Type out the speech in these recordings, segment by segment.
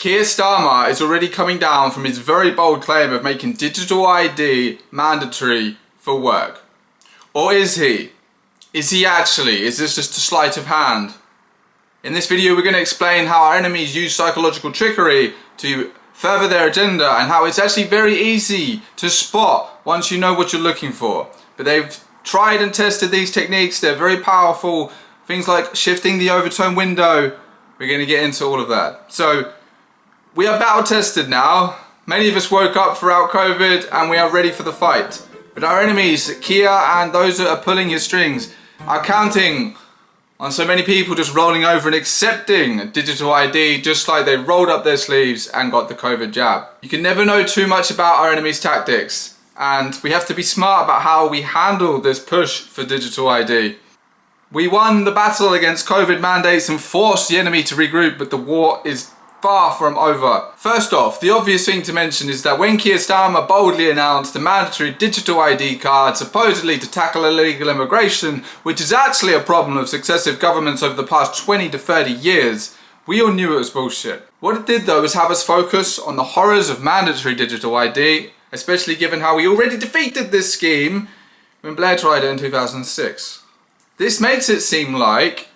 Keir Starmer is already coming down from his very bold claim of making digital ID mandatory for work. Or is he? Is he actually? Is this just a sleight of hand? In this video we're going to explain how our enemies use psychological trickery to further their agenda and how it's actually very easy to spot once you know what you're looking for. But they've tried and tested these techniques, they're very powerful. Things like shifting the overtone window, we're going to get into all of that. So we are battle tested now. Many of us woke up throughout COVID and we are ready for the fight. But our enemies, Keir and those that are pulling his strings, are counting on so many people just rolling over and accepting digital ID just like they rolled up their sleeves and got the COVID jab. You can never know too much about our enemies' tactics, and we have to be smart about how we handle this push for digital ID. We won the battle against COVID mandates and forced the enemy to regroup, but the war is far from over. First off, the obvious thing to mention is that when Keir Starmer boldly announced the mandatory digital ID card supposedly to tackle illegal immigration, which is actually a problem of successive governments over the past 20 to 30 years, we all knew it was bullshit. What it did though was have us focus on the horrors of mandatory digital ID, especially given how we already defeated this scheme when Blair tried it in 2006. This makes it seem like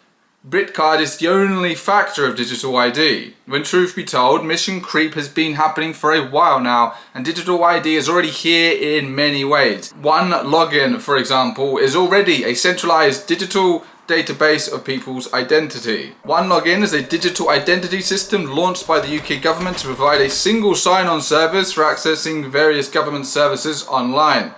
BritCard is the only factor of digital ID, when truth be told, mission creep has been happening for a while now and digital ID is already here in many ways. One Login, for example, is already a centralized digital database of people's identity. One Login is a digital identity system launched by the UK government to provide a single sign-on service for accessing various government services online.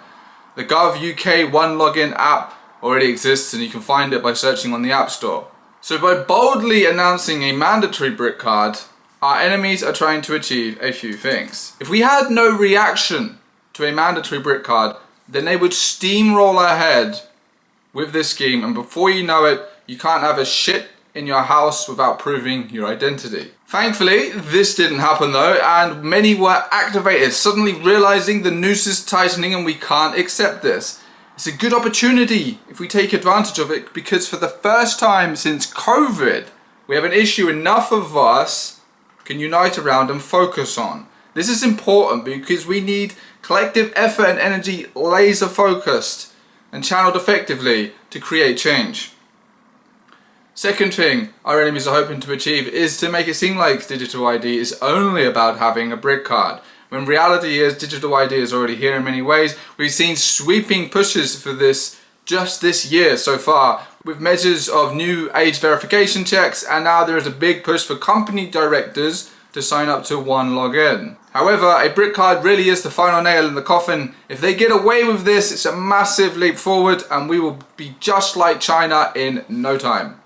The Gov UK One Login app already exists and you can find it by searching on the App Store. So by boldly announcing a mandatory BritCard, our enemies are trying to achieve a few things. If we had no reaction to a mandatory BritCard, then they would steamroll ahead with this scheme, and before you know it, you can't have a shit in your house without proving your identity. Thankfully, this didn't happen though, and many were activated, suddenly realizing the noose is tightening and we can't accept this. It's a good opportunity if we take advantage of it, because for the first time since COVID, we have an issue enough of us can unite around and focus on. This is important because we need collective effort and energy laser focused and channeled effectively to create change. Second thing our enemies are hoping to achieve is to make it seem like digital ID is only about having a BritCard, when reality is digital ID is already here in many ways. We've seen sweeping pushes for this just this year so far, with measures of new age verification checks, and now there is a big push for company directors to sign up to One Login. However, a BritCard really is the final nail in the coffin. If they get away with this, it's a massive leap forward and we will be just like China in no time.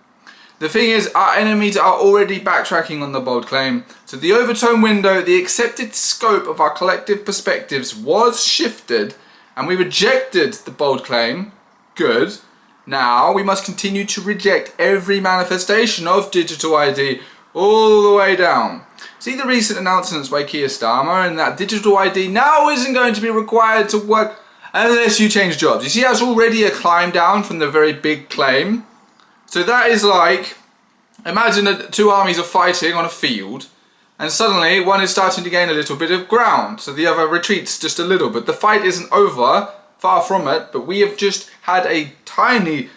The thing is, our enemies are already backtracking on the bold claim, so the overtone window, the accepted scope of our collective perspectives was shifted and we rejected the bold claim. Good. Now we must continue to reject every manifestation of digital ID all the way down. See the recent announcements by Keir Starmer and that digital ID now isn't going to be required to work unless you change jobs. You see, that's already a climb down from the very big claim. So that is like, imagine that two armies are fighting on a field and suddenly one is starting to gain a little bit of ground, so the other retreats just a little bit. The fight isn't over, far from it, but we have just had a tiny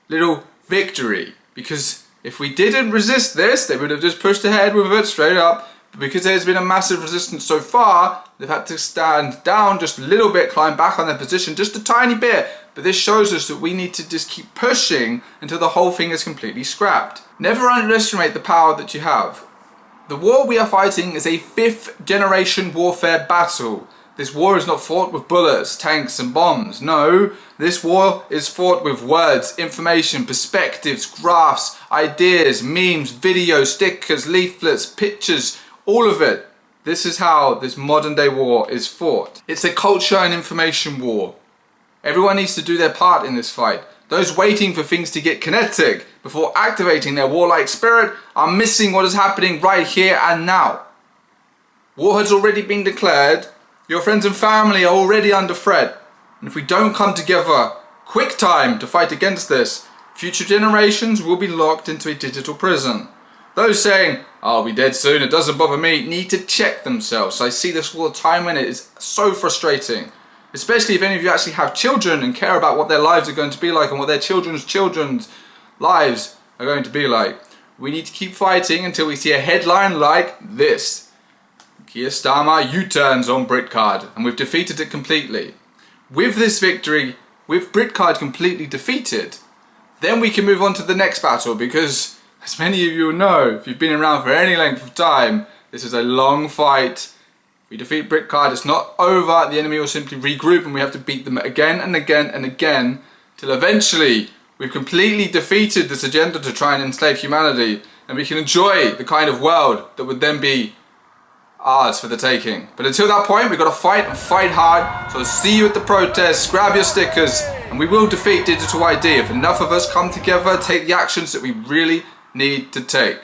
little victory, because if we didn't resist this, they would have just pushed ahead with it straight up. But because there's been a massive resistance so far, they've had to stand down just a little bit, climb back on their position just a tiny bit. But this shows us that we need to just keep pushing until the whole thing is completely scrapped. Never underestimate the power that you have. The war we are fighting is a 5th generation warfare battle. This war is not fought with bullets, tanks and bombs. No, this war is fought with words, information, perspectives, graphs, ideas, memes, videos, stickers, leaflets, pictures, all of it. This is how this modern day war is fought. It's a culture and information war. Everyone needs to do their part in this fight. Those waiting for things to get kinetic before activating their warlike spirit are missing what is happening right here and now. War has already been declared. Your friends and family are already under threat. And if we don't come together, quick time to fight against this, future generations will be locked into a digital prison. Those saying, I'll be dead soon, it doesn't bother me, need to check themselves. I see this all the time and it is so frustrating. Especially if any of you actually have children and care about what their lives are going to be like and what their children's lives are going to be like. We need to keep fighting until we see a headline like this. Keir Starmer U-turns on Britcard, and we've defeated it completely. With this victory, with Britcard completely defeated, then we can move on to the next battle, because as many of you will know, if you've been around for any length of time, this is a long fight. If we defeat Britcard, it's not over. The enemy will simply regroup and we have to beat them again and again and again till eventually we've completely defeated this agenda to try and enslave humanity, and we can enjoy the kind of world that would then be ours for the taking. But until that point, we've got to fight and fight hard. So I'll see you at the protests, grab your stickers, and we will defeat digital ID if enough of us come together, take the actions that we really need to take.